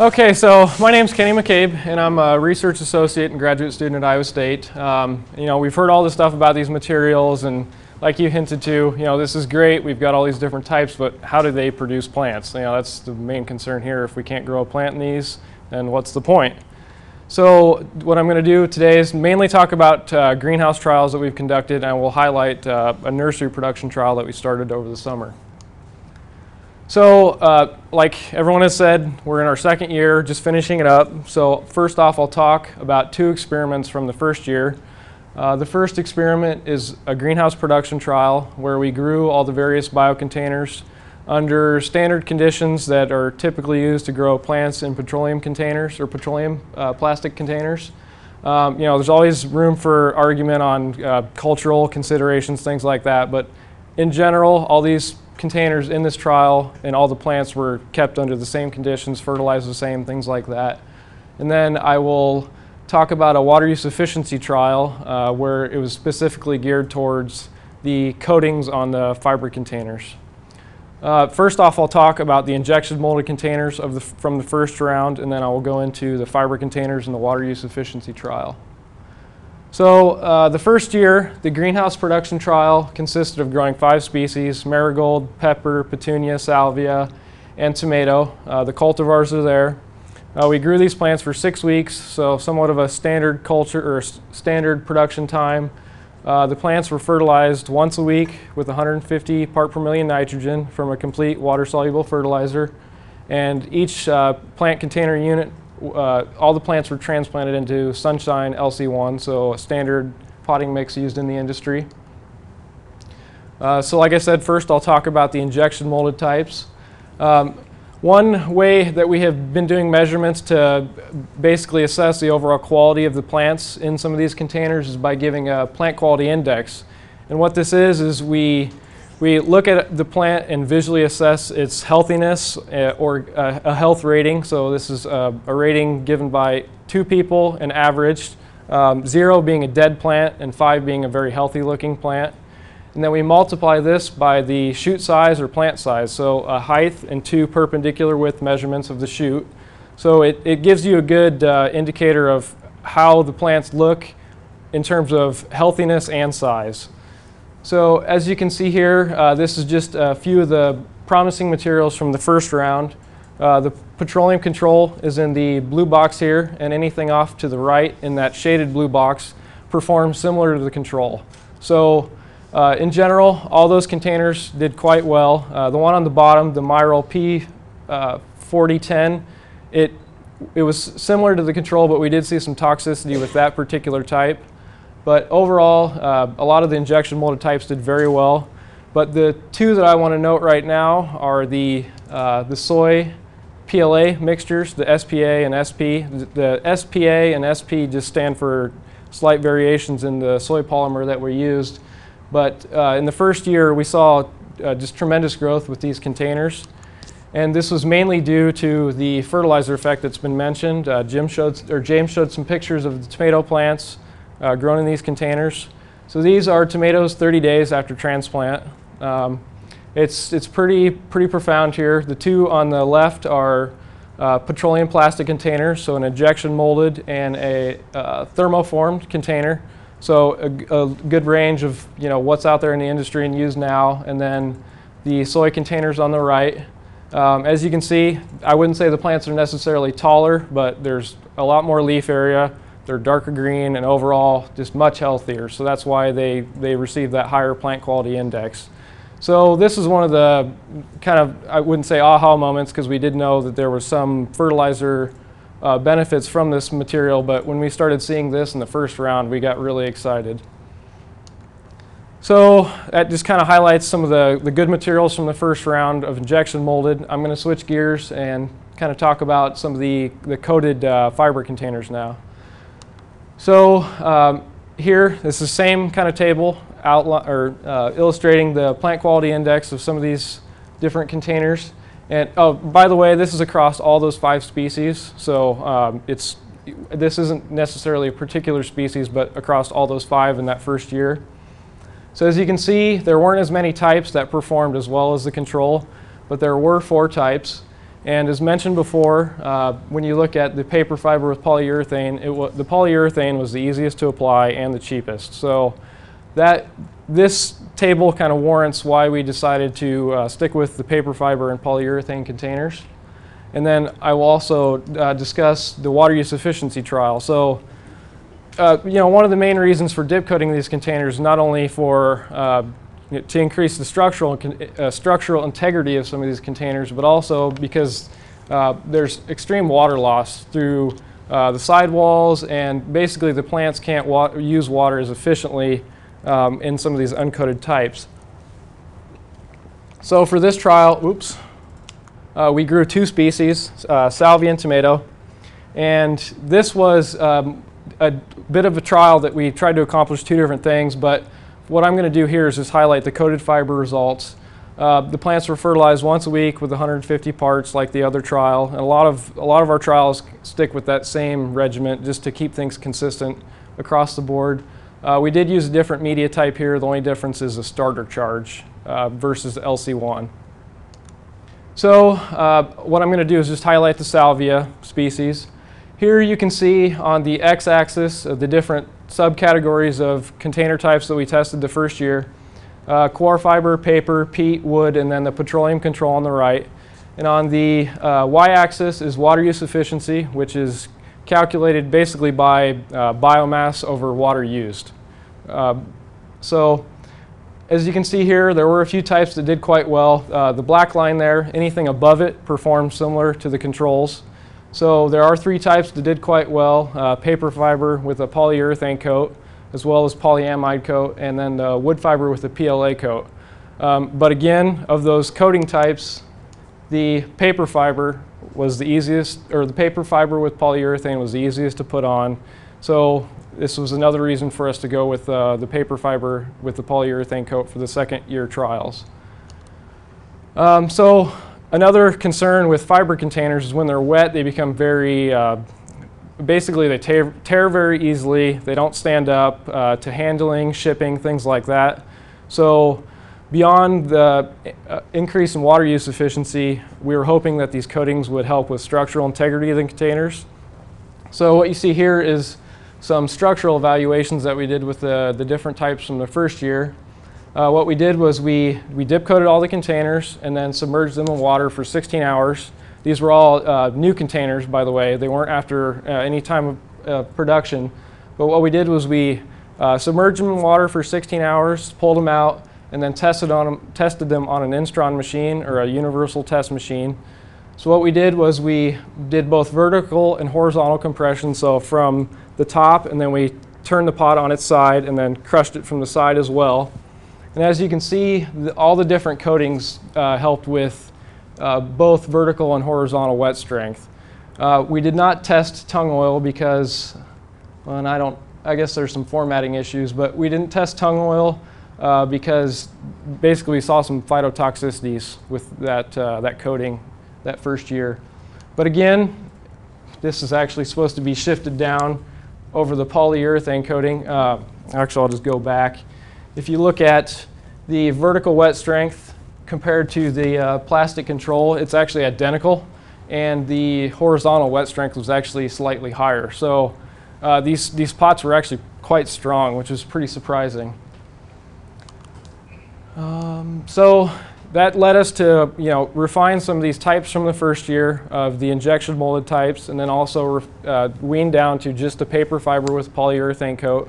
Okay, so my name's Kenny McCabe, and I'm a research associate and graduate student at Iowa State. We've heard all this stuff about these materials, and like you hinted to, this is great. We've got all these different types, but how do they produce plants? That's the main concern here. If we can't grow a plant in these, then what's the point? So what I'm going to do today is mainly talk about greenhouse trials that we've conducted, and we'll highlight a nursery production trial that we started over the summer. So like everyone has said, we're in our second year, just finishing it up. So first off, I'll talk about two experiments from the first year. The first experiment is a greenhouse production trial where we grew all the various biocontainers under standard conditions that are typically used to grow plants in petroleum containers or petroleum plastic containers. There's always room for argument on cultural considerations, things like that, but in general, all these containers in this trial and all the plants were kept under the same conditions, fertilized the same, things like that. And then I will talk about a water use efficiency trial where it was specifically geared towards the coatings on the fiber containers. First off, I'll talk about the injection molded containers from the first round, and then I will go into the fiber containers and the water use efficiency trial. So the first year, the greenhouse production trial consisted of growing 5 species: marigold, pepper, petunia, salvia, and tomato. The cultivars are there. We grew these plants for 6 weeks, so somewhat of a standard culture or standard production time. The plants were fertilized once a week with 150 part per million nitrogen from a complete water-soluble fertilizer. And each plant container unit, all the plants were transplanted into Sunshine LC1, so a standard potting mix used in the industry. So like I said, first I'll talk about the injection molded types. One way that we have been doing measurements to basically assess the overall quality of the plants in some of these containers is by giving a plant quality index. And what this is we look at the plant and visually assess its healthiness or a health rating. So this is a rating given by 2 people and averaged, 0 being a dead plant and 5 being a very healthy looking plant. And then we multiply this by the shoot size or plant size, so a height and 2 perpendicular width measurements of the shoot. So it gives you a good indicator of how the plants look in terms of healthiness and size. So as you can see here, this is just a few of the promising materials from the first round. The petroleum control is in the blue box here, and anything off to the right in that shaded blue box performs similar to the control. So in general, all those containers did quite well. The one on the bottom, the Myril P4010, it was similar to the control, but we did see some toxicity with that particular type. But overall, a lot of the injection molded types did very well. But the 2 that I want to note right now are the soy PLA mixtures, the SPA and SP. The SPA and SP just stand for slight variations in the soy polymer that we used. But in the first year, we saw just tremendous growth with these containers. And this was mainly due to the fertilizer effect that's been mentioned. James showed some pictures of the tomato plants grown in these containers. So these are tomatoes 30 days after transplant. It's pretty profound here. The 2 on the left are petroleum plastic containers, so an injection molded and a thermoformed container. So a good range of what's out there in the industry and used now. And then the soy containers on the right. As you can see, I wouldn't say the plants are necessarily taller, but there's a lot more leaf area. They're darker green and overall just much healthier. So that's why they receive that higher plant quality index. So this is one of the kind of, I wouldn't say aha moments, because we did know that there was some fertilizer benefits from this material, but when we started seeing this in the first round, we got really excited. So that just kind of highlights some of the good materials from the first round of injection molded. I'm going to switch gears and kind of talk about some of the coated fiber containers now. So here, this is the same kind of table illustrating the plant quality index of some of these different containers. And oh, by the way, this is across all those 5 species. So this isn't necessarily a particular species, but across all those 5 in that first year. So as you can see, there weren't as many types that performed as well as the control, but there were 4 types. And as mentioned before, when you look at the paper fiber with polyurethane, the polyurethane was the easiest to apply and the cheapest. So this table kind of warrants why we decided to stick with the paper fiber and polyurethane containers. And then I will also discuss the water use efficiency trial. So, one of the main reasons for dip coating these containers is not only to increase the structural integrity of some of these containers, but also because there's extreme water loss through the sidewalls, and basically the plants can't use water as efficiently in some of these uncoated types. So for this trial, we grew 2 species, Salvia and tomato, and this was a bit of a trial that we tried to accomplish 2 different things, but what I'm going to do here is just highlight the coated fiber results. The plants were fertilized once a week with 150 parts like the other trial, and a lot of our trials stick with that same regimen just to keep things consistent across the board. We did use a different media type here. The only difference is the starter charge versus the LC1. So what I'm going to do is just highlight the Salvia species. Here you can see on the x-axis of the different subcategories of container types that we tested the first year. Core fiber, paper, peat, wood, and then the petroleum control on the right. And on the y-axis is water use efficiency, which is calculated basically by biomass over water used. So as you can see here, there were a few types that did quite well. The black line there, anything above it performed similar to the controls. So there are 3 types that did quite well, paper fiber with a polyurethane coat, as well as polyamide coat, and then the wood fiber with a PLA coat. But again, of those coating types, the paper fiber was the easiest, or the paper fiber with polyurethane was the easiest to put on. So this was another reason for us to go with the paper fiber with the polyurethane coat for the second year trials. So another concern with fiber containers is when they're wet, they become very, basically they tear very easily. They don't stand up to handling, shipping, things like that. So beyond the increase in water use efficiency, we were hoping that these coatings would help with structural integrity of the containers. So what you see here is some structural evaluations that we did with the different types from the first year. What we did was we dip coated all the containers and then submerged them in water for 16 hours. These were all new containers, by the way. They weren't after any time of production. But what we did was we submerged them in water for 16 hours, pulled them out, and then tested them on an Instron machine or a universal test machine. So what we did was we did both vertical and horizontal compression, so from the top, and then we turned the pot on its side and then crushed it from the side as well. And as you can see, all the different coatings helped with both vertical and horizontal wet strength. We did not test tung oil because, well, I guess there's some formatting issues, but we didn't test tung oil because basically we saw some phytotoxicities with that coating that first year. But again, this is actually supposed to be shifted down over the polyurethane coating. Actually, I'll just go back. If you look at the vertical wet strength compared to the plastic control, it's actually identical, and the horizontal wet strength was actually slightly higher. So these pots were actually quite strong, which is pretty surprising. So that led us to refine some of these types from the first year of the injection molded types, and then also wean down to just the paper fiber with polyurethane coat.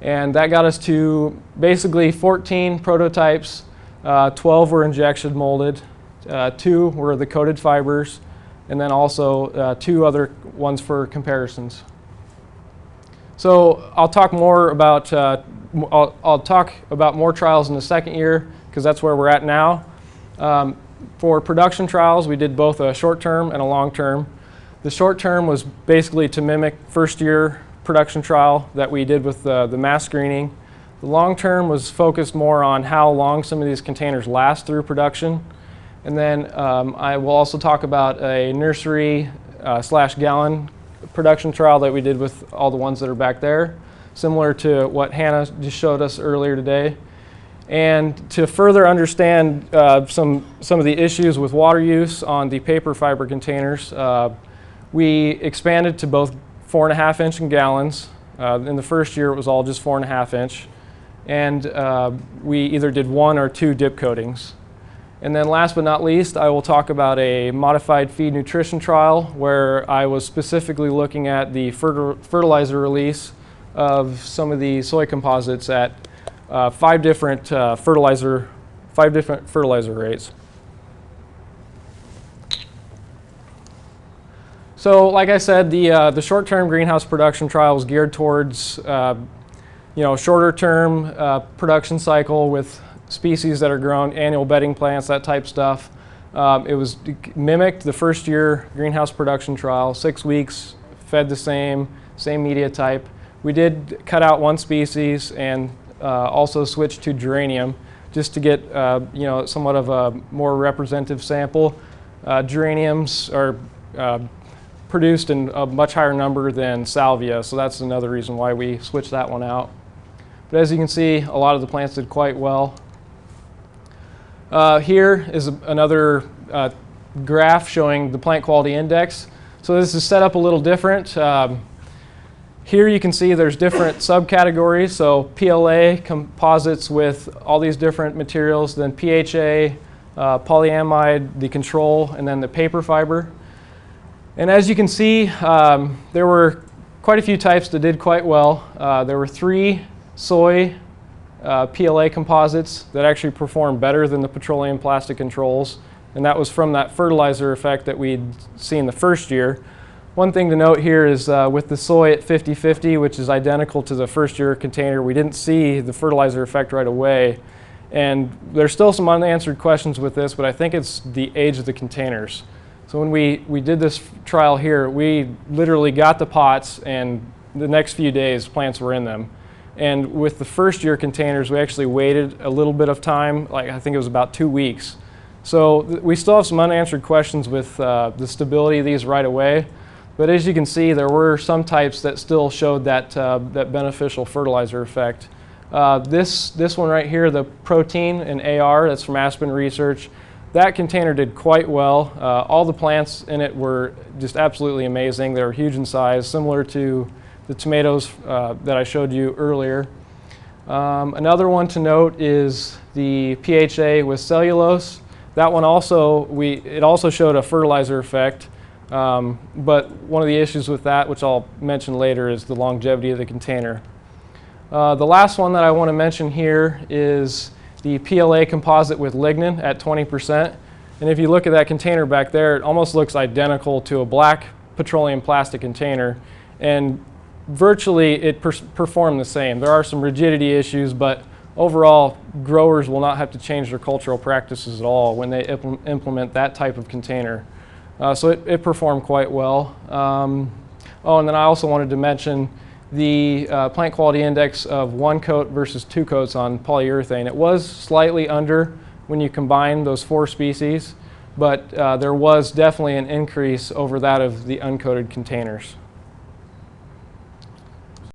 And that got us to basically 14 prototypes. 12 were injection molded, 2 were the coated fibers, and then also 2 other ones for comparisons. So I'll talk more about I'll talk about more trials in the second year because that's where we're at now. For production trials, we did both a short term and a long term. The short term was basically to mimic first year production trial that we did with the mass screening. The long term was focused more on how long some of these containers last through production. And then I will also talk about a nursery / gallon production trial that we did with all the ones that are back there, similar to what Hannah just showed us earlier today. And to further understand some of the issues with water use on the paper fiber containers, we expanded to both 4.5 inch and gallons. In the first year it was all just 4.5 inch. And we either did 1 or 2 dip coatings. And then last but not least, I will talk about a modified feed nutrition trial where I was specifically looking at the fertilizer release of some of the soy composites at 5 different fertilizer rates. So like I said, the short-term greenhouse production trial was geared towards shorter term production cycle with species that are grown, annual bedding plants, that type stuff. It mimicked the first year greenhouse production trial, 6 weeks, fed the same media type. We did cut out 1 species and also switched to geranium just to get somewhat of a more representative sample. Geraniums are produced in a much higher number than salvia, so that's another reason why we switched that one out. But as you can see, a lot of the plants did quite well. Here is another graph showing the plant quality index. So this is set up a little different. Here you can see there's different subcategories. So PLA composites with all these different materials, then PHA, polyamide, the control, and then the paper fiber. And as you can see, there were quite a few types that did quite well. There were 3 soy PLA composites that actually performed better than the petroleum plastic controls, and that was from that fertilizer effect that we'd seen the first year. One thing to note here is with the soy at 50-50, which is identical to the first year container, we didn't see the fertilizer effect right away. And there's still some unanswered questions with this, but I think it's the age of the containers. So when we did this trial here, we literally got the pots, and the next few days plants were in them. And with the first year containers, we actually waited a little bit of time, like I think it was about 2 weeks. So we still have some unanswered questions with the stability of these right away. But as you can see, there were some types that still showed that beneficial fertilizer effect. This one right here, the protein and AR, that's from Aspen Research, that container did quite well. All the plants in it were just absolutely amazing. They were huge in size, similar to the tomatoes that I showed you earlier. Another one to note is the PHA with cellulose. That one also, it also showed a fertilizer effect, but one of the issues with that, which I'll mention later, is the longevity of the container. The last one that I want to mention here is the PLA composite with lignin at 20%. And if you look at that container back there, it almost looks identical to a black petroleum plastic container. And virtually it performed the same. There are some rigidity issues, but overall growers will not have to change their cultural practices at all when they implement that type of container. So it performed quite well. Oh, and then I also wanted to mention the plant quality index of 1 coat versus 2 coats on polyurethane. It was slightly under when you combine those 4 species, but there was definitely an increase over that of the uncoated containers.